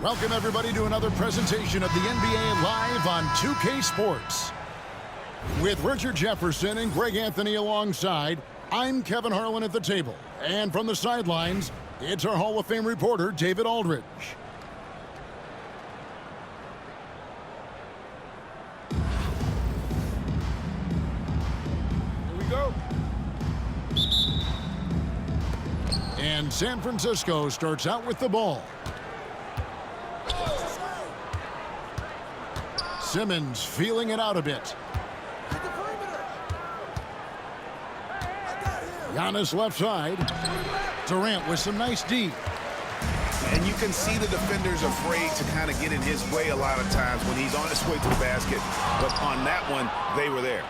Welcome, everybody, to another presentation of the NBA Live on 2K Sports. With Richard Jefferson and Greg Anthony alongside, I'm Kevin Harlan at the table. And from the sidelines, it's our Hall of Fame reporter, David Aldridge. Here we go. And San Francisco starts out with the ball. Simmons feeling it out a bit. Giannis left side. Durant with some nice D. And you can see the defenders afraid to kind of get in his way a lot of times when he's on his way to the basket. But on that one, they were there.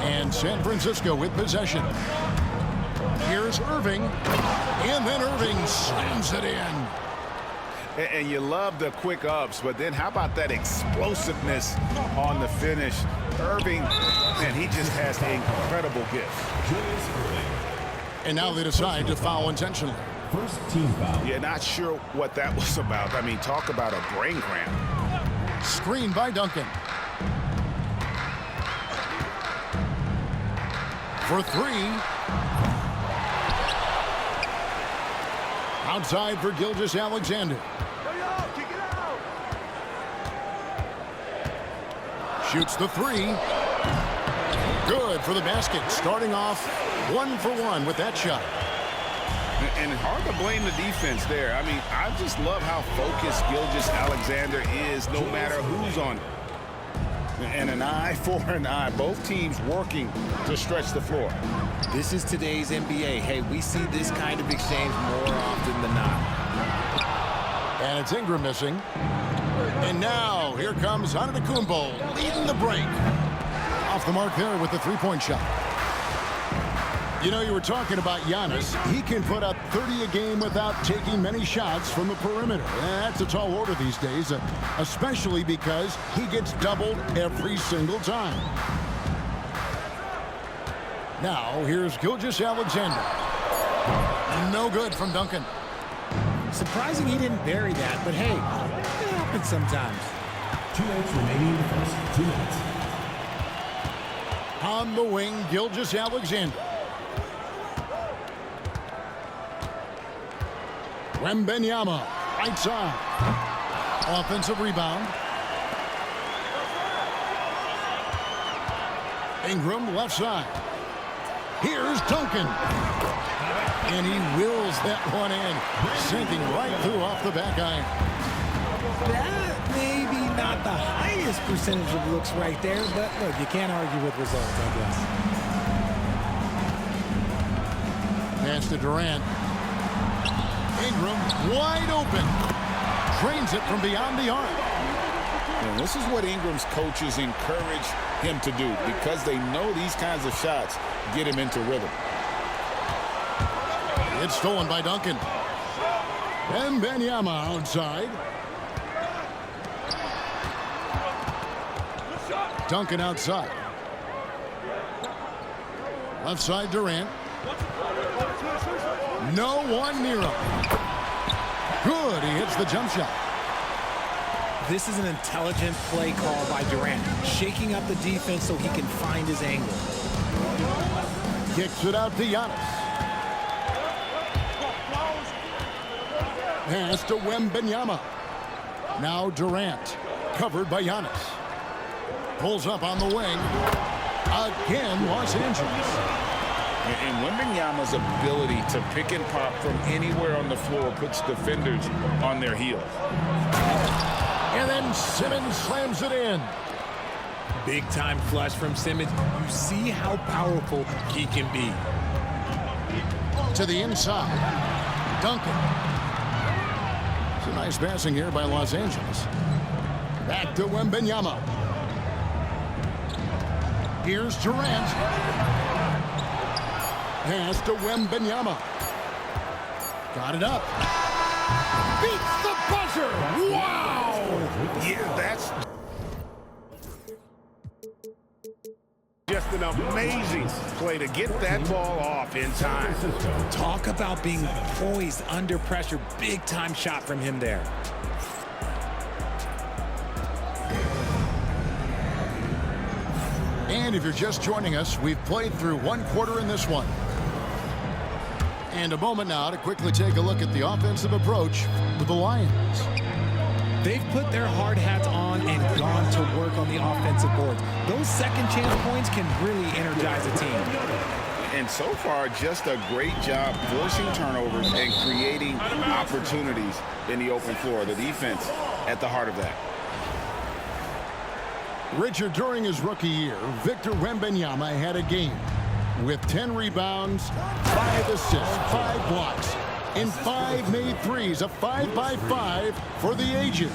And San Francisco with possession. Here's Irving. And then Irving slams it in. And you love the quick ups, but then how about that explosiveness on the finish? Irving, man, he just has an incredible gift. And now they decide to foul intentionally. First team foul. Yeah, not sure what that was about. I mean, talk about a brain cramp. Screen by Duncan. For three. Outside for Gilgeous-Alexander. Shoots the three. Good for the basket. Starting off 1 for 1 with that shot. And hard to blame the defense there. I mean, I just love how focused Gilgeous-Alexander is no matter who's on it. And an eye for an eye. Both teams working to stretch the floor. This is today's NBA. Hey, we see this kind of exchange more often than not. And it's Ingram missing. And now, here comes Antetokounmpo leading the break. Off the mark there with the three-point shot. You know, you were talking about Giannis. He can put up 30 a game without taking many shots from the perimeter. That's a tall order these days, especially because he gets doubled every single time. Now, here's Gilgeous-Alexander. No good from Duncan. Surprising he didn't bury that, but hey, it happens sometimes. 2 minutes remaining in the first. 2 minutes. On the wing, Gilgeous-Alexander. Wembanyama, right side. Offensive rebound. Ingram, left side. Here's Duncan. And he wills that one in, sinking right through off the back iron. That may be not the highest percentage of looks right there, but look, you can't argue with results, I guess. Pass to Durant. Ingram wide open. Drains it from beyond the arc. And this is what Ingram's coaches encourage him to do because they know these kinds of shots get him into rhythm. It's stolen by Duncan. Wembanyama outside. Duncan outside. Left side Durant. No one near him. Good, he hits the jump shot. This is an intelligent play call by Durant, shaking up the defense so he can find his angle. Kicks it out to Giannis. Pass to Wembanyama. Now Durant, covered by Giannis. Pulls up on the wing. Again, Los Angeles. And Wembanyama's ability to pick and pop from anywhere on the floor puts defenders on their heels. And then Simmons slams it in. Big time flush from Simmons. You see how powerful he can be. To the inside. Duncan. It's a nice passing here by Los Angeles. Back to Wembanyama. Here's Durant. Pass to Wembanyama. Got it up. Beats the buzzer. Wow! Yeah, that's just an amazing play to get that ball off in time. Talk about being poised under pressure. Big time shot from him there. And if you're just joining us, we've played through one quarter in this one. And a moment now to quickly take a look at the offensive approach with the Lions. They've put their hard hats on and gone to work on the offensive boards. Those second chance points can really energize a team. And so far, just a great job forcing turnovers and creating opportunities in the open floor. The defense at the heart of that. Richard, during his rookie year, Victor Wembanyama had a game with 10 rebounds, 5 assists, 5 blocks, and 5 made threes, a 5-by-5 for the ages.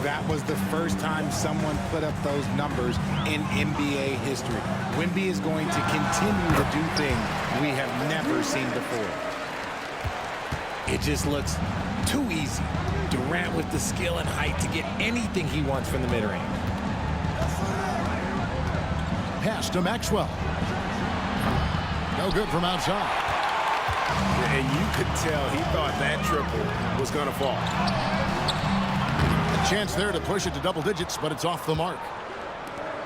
That was the first time someone put up those numbers in NBA history. Wemby is going to continue to do things we have never seen before. It just looks too easy. Durant with the skill and height to get anything he wants from the mid-range. Pass to Maxwell. No good from outside. And you could tell he thought that triple was going to fall. A chance there to push it to double digits, but it's off the mark.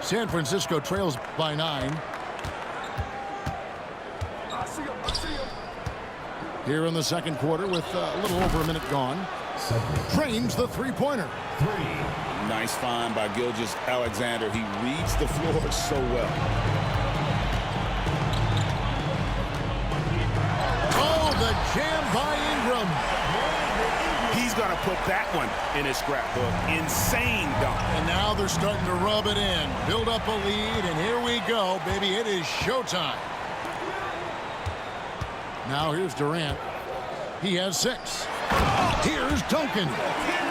San Francisco trails by 9. Here in the second quarter with a little over a minute gone. Trains the three-pointer. Nice find by Gilgeous-Alexander. He reads the floor so well. Oh, the jam by Ingram. He's going to put that one in his scrapbook. Insane dunk. And now they're starting to rub it in. Build up a lead, and here we go, baby. It is showtime. Now here's Durant. He has 6. Here's Duncan. Yeah,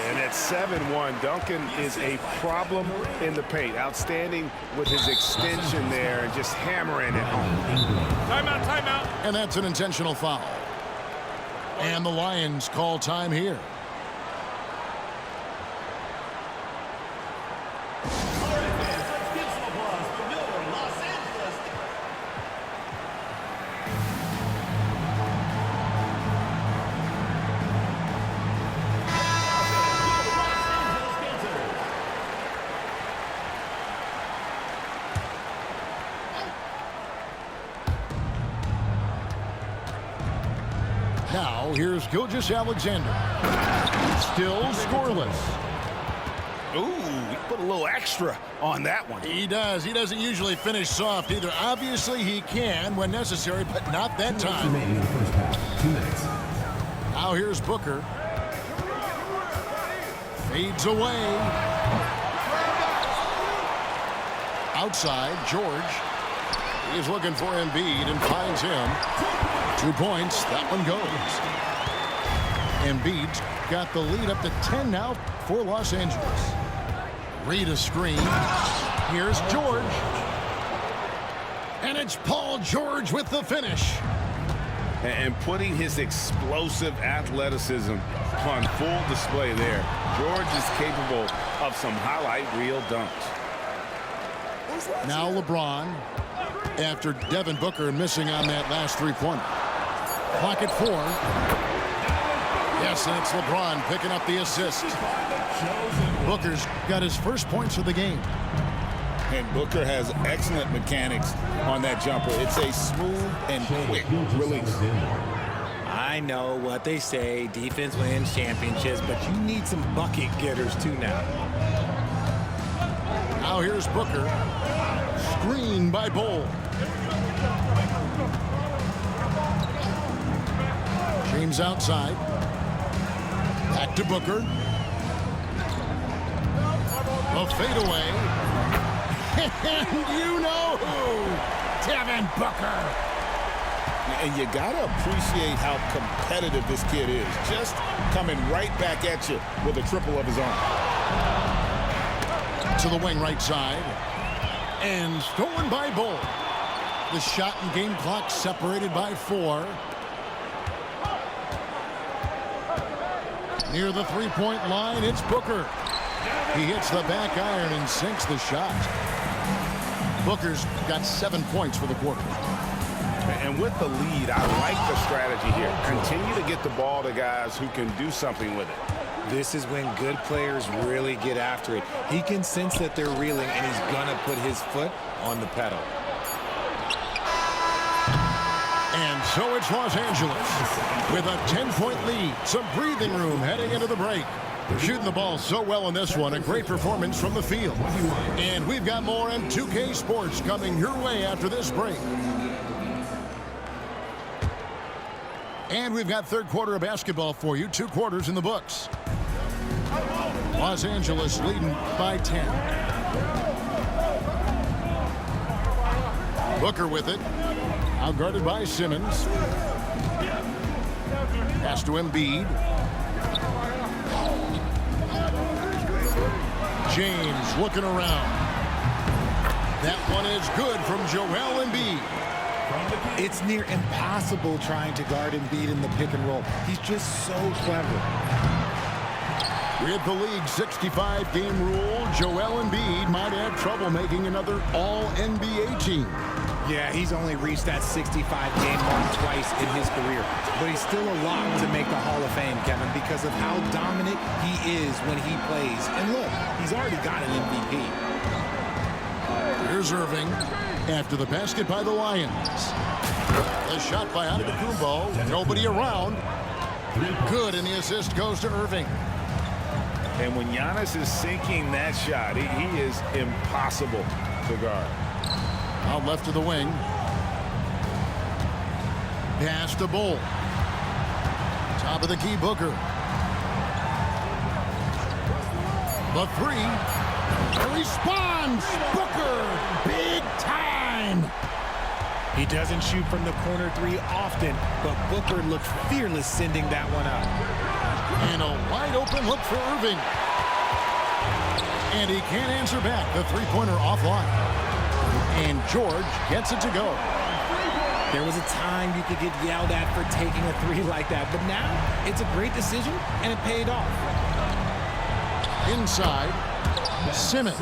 and at 7-1, Duncan is a problem in the paint. Outstanding with his extension there and just hammering it home. Timeout, timeout. And that's an intentional foul. And the Lions call time here. Now, here's Gilgeous-Alexander. Still scoreless. Ooh, he put a little extra on that one. He does. He doesn't usually finish soft either. Obviously, he can when necessary, but not that time. Remaining in the first half. 2 minutes. Now here's Booker. Fades away. Outside, George. He's looking for Embiid and finds him. 2 points. That one goes. Embiid's got the lead up to 10 now for Los Angeles. Read a screen. Here's George. And it's Paul George with the finish. And putting his explosive athleticism on full display there. George is capable of some highlight reel dunks. Now LeBron, after Devin Booker missing on that last three-pointer. Clock at 4. Yes, and it's LeBron picking up the assist. Booker's got his first points of the game. And Booker has excellent mechanics on that jumper. It's a smooth and quick release. I know what they say, defense wins championships, but you need some bucket getters too now. Now here's Booker. Screen by Bull. James outside. Back to Booker. A fadeaway. And you know who? Devin Booker. And you got to appreciate how competitive this kid is. Just coming right back at you with a triple of his own. To the wing right side. And stolen by Bull. The shot and game clock separated by 4. Near the three-point line, it's Booker. He hits the back iron and sinks the shot. Booker's got 7 points for the quarter. And with the lead, I like the strategy here. Continue to get the ball to guys who can do something with it. This is when good players really get after it. He can sense that they're reeling, and he's going to put his foot on the pedal. And so it's Los Angeles with a 10-point lead. Some breathing room heading into the break. Shooting the ball so well in this one. A great performance from the field. And we've got more M2K Sports coming your way after this break. And we've got third quarter of basketball for you. 2 quarters in the books. Los Angeles leading by 10. Booker with it. Outguarded by Simmons. Pass to Embiid. James looking around. That one is good from Joel Embiid. It's near impossible trying to guard Embiid in the pick and roll. He's just so clever. With the league's 65-game rule, Joel Embiid might have trouble making another All-NBA team. Yeah, he's only reached that 65-game mark twice in his career. But he's still a lock to make the Hall of Fame, Kevin, because of how dominant he is when he plays. And look, he's already got an MVP. Here's Irving after the basket by the Lions. The shot by Antetokounmpo. Nobody around. Good, and the assist goes to Irving. And when Giannis is sinking that shot, he is impossible to guard. Out left to the wing. Pass to Bull. Top of the key, Booker. The 3. Responds! Booker! Big time! He doesn't shoot from the corner 3 often, but Booker looked fearless sending that one up. And a wide open look for Irving. And he can't answer back. The three-pointer offline. And George gets it to go. There was a time you could get yelled at for taking a 3 like that, but now it's a great decision, and it paid off. Inside, Simmons.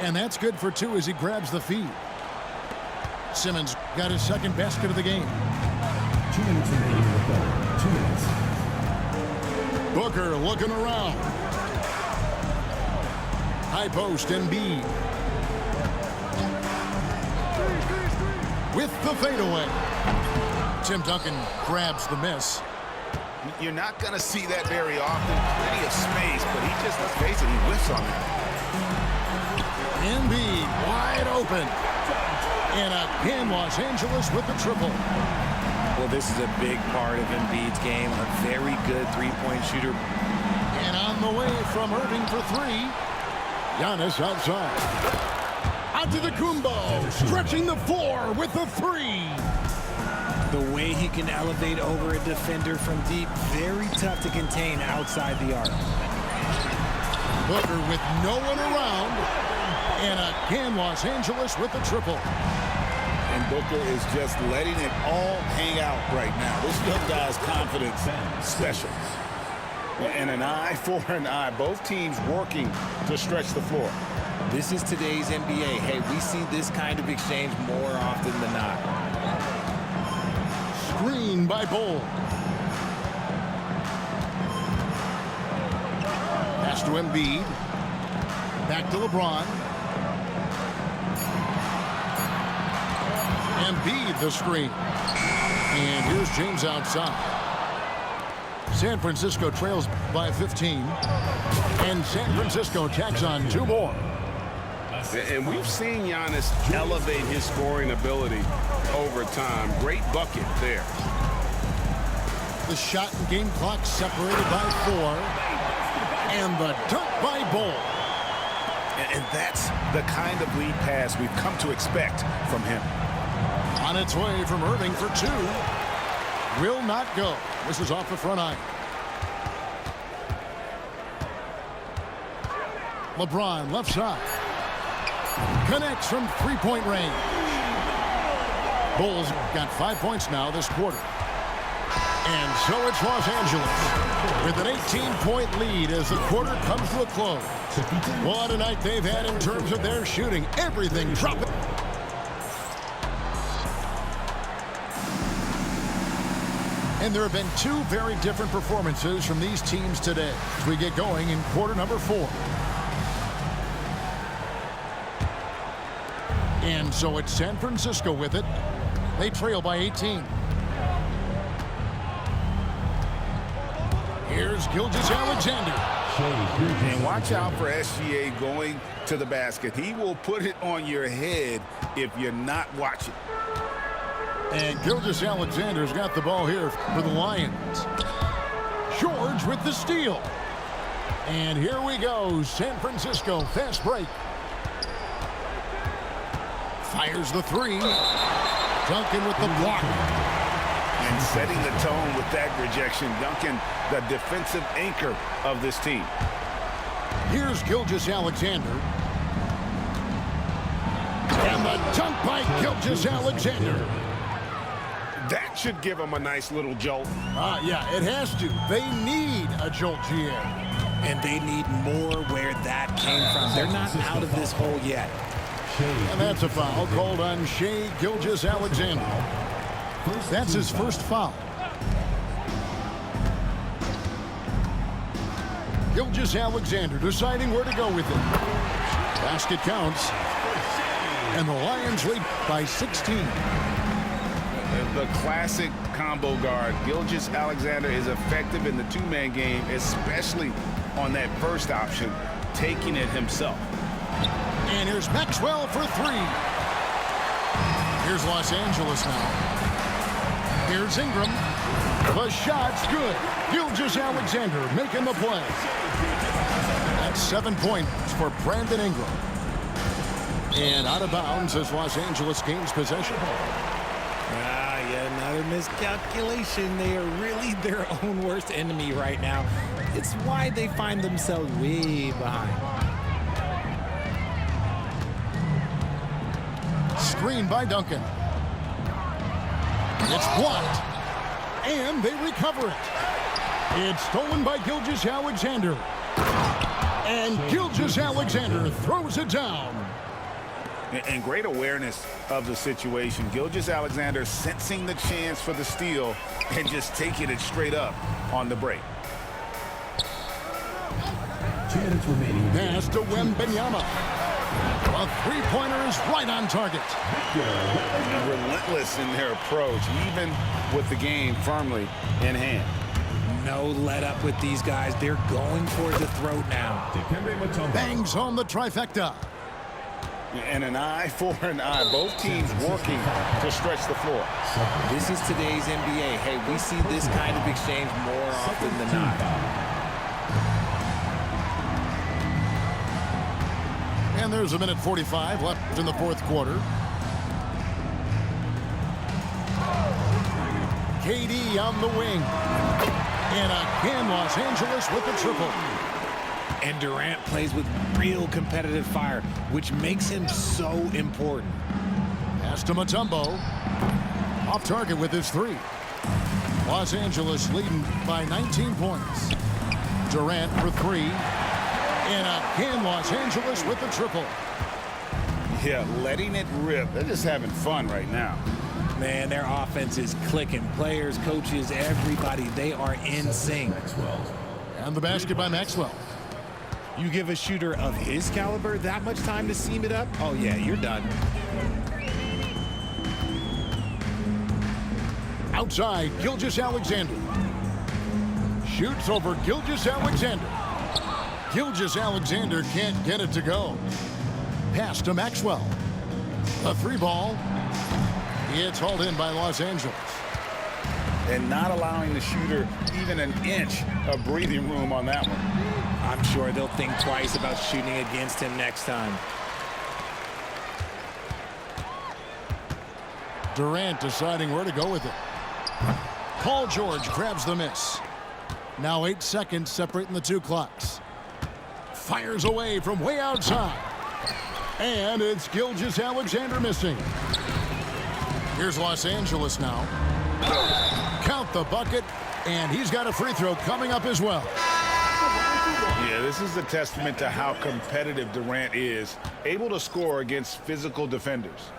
And that's good for 2 as he grabs the feed. Simmons got his second basket of the game. 2 minutes remaining in the quarter. 2 minutes. Booker looking around. High post, Embiid. With the fadeaway. Tim Duncan grabs the miss. You're not going to see that very often. Plenty of space, but he just, let's face it, he whiffs on that. Embiid wide open. And again, Los Angeles with the triple. Well, this is a big part of Embiid's game. A very good three-point shooter. And on the way from Irving for 3. Giannis outside. Out to the Kumbo. Stretching the floor with the 3. The way he can elevate over a defender from deep, very tough to contain outside the arc. Booker with no one around. And again, Los Angeles with the triple. And Booker is just letting it all hang out right now. This young guy's confidence special. And an eye for an eye. Both teams working to stretch the floor. This is today's NBA. Hey, we see this kind of exchange more often than not. Screen by Bull. Pass to Embiid. Back to LeBron. Embiid the screen. And here's James outside. San Francisco trails by 15. And San Francisco tacks on 2 more. And we've seen Giannis elevate his scoring ability over time. Great bucket there. The shot and game clock separated by 4. And the dunk by Bull. And that's the kind of lead pass we've come to expect from him. On its way from Irving for 2. Will not go. This is off the front eye. LeBron left side. Connects from three-point range. Bulls got 5 points now this quarter. And so it's Los Angeles with an 18-point lead as the quarter comes to a close. What a night they've had in terms of their shooting. Everything dropping. And there have been two very different performances from these teams today as we get going in quarter number 4. And so it's San Francisco with it. They trail by 18. Here's Gilgeous-Alexander. And watch out for SGA going to the basket. He will put it on your head if you're not watching. And Gilgeous-Alexander's got the ball here for the Lions. George with the steal. And here we go. San Francisco, fast break. Fires the three. Duncan with the block. And setting the tone with that rejection. Duncan, the defensive anchor of this team. Here's Gilgeous-Alexander. And the dunk by Gilgeous-Alexander. That should give them a nice little jolt. Yeah, it has to. They need a jolt, GA. And they need more where that came from. They're not out of this hole yet. And that's a foul called on Shai Gilgeous-Alexander. That's his first foul. Gilgeous-Alexander deciding where to go with it. Basket counts. And the Lions lead by 16. The classic combo guard. Gilgeous-Alexander is effective in the two-man game, especially on that first option, taking it himself. And here's Maxwell for three. Here's Los Angeles now. Here's Ingram. The shot's good. Gilgeous-Alexander making the play. That's 7 points for Brandon Ingram. And out of bounds as Los Angeles gains possession. Yeah, another miscalculation. They are really their own worst enemy right now. It's why they find themselves way behind. Screen by Duncan. It's blocked. And they recover it. It's stolen by Gilgeous-Alexander. And Gilgeous-Alexander throws it down. And great awareness of the situation. Gilgeous-Alexander sensing the chance for the steal and just taking it straight up on the break. 2 minutes remaining. Pass to Wembanyama. A three-pointer is right on target. And relentless in their approach, even with the game firmly in hand. No let up with these guys. They're going for the throat now. Bangs home the trifecta. And an eye for an eye. Both teams working to stretch the floor. This is today's NBA. Hey, we see this kind of exchange more often than not. And there's a minute 45 left in the fourth quarter. KD on the wing. And again, Los Angeles with the triple. And Durant plays with real competitive fire, which makes him so important. Pass to Mutombo. Off target with his three. Los Angeles leading by 19 points. Durant for three. And again, Los Angeles with the triple. Yeah, letting it rip. They're just having fun right now. Man, their offense is clicking. Players, coaches, everybody, they are in sync. And the basket by Maxwell. You give a shooter of his caliber that much time to seam it up? Oh, yeah, you're done. Outside, Gilgeous-Alexander. Shoots over Gilgeous-Alexander. Gilgeous-Alexander can't get it to go. Pass to Maxwell. The three ball. It's hauled in by Los Angeles. And not allowing the shooter even an inch of breathing room on that one. I'm sure they'll think twice about shooting against him next time. Durant deciding where to go with it. Paul George grabs the miss. Now 8 seconds separating the two clocks. Fires away from way outside. And it's Gilgeous-Alexander missing. Here's Los Angeles now. Count the bucket, and he's got a free throw coming up as well. Yeah, this is a testament to how competitive Durant is, able to score against physical defenders.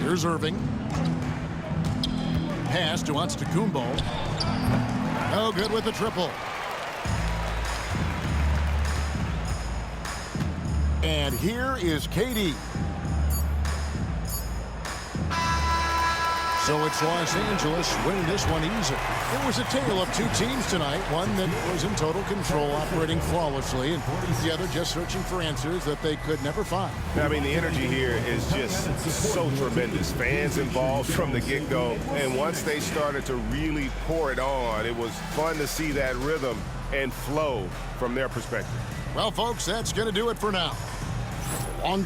Here's Irving. Pass to Antetokounmpo. No good with the triple. And here is KD. So it's Los Angeles winning this one easy. It was a tale of two teams tonight. One that was in total control, operating flawlessly, and the other just searching for answers that they could never find. I mean, the energy here is just so tremendous. Fans involved from the get-go, and once they started to really pour it on, it was fun to see that rhythm and flow from their perspective. Well, folks, that's going to do it for now. Long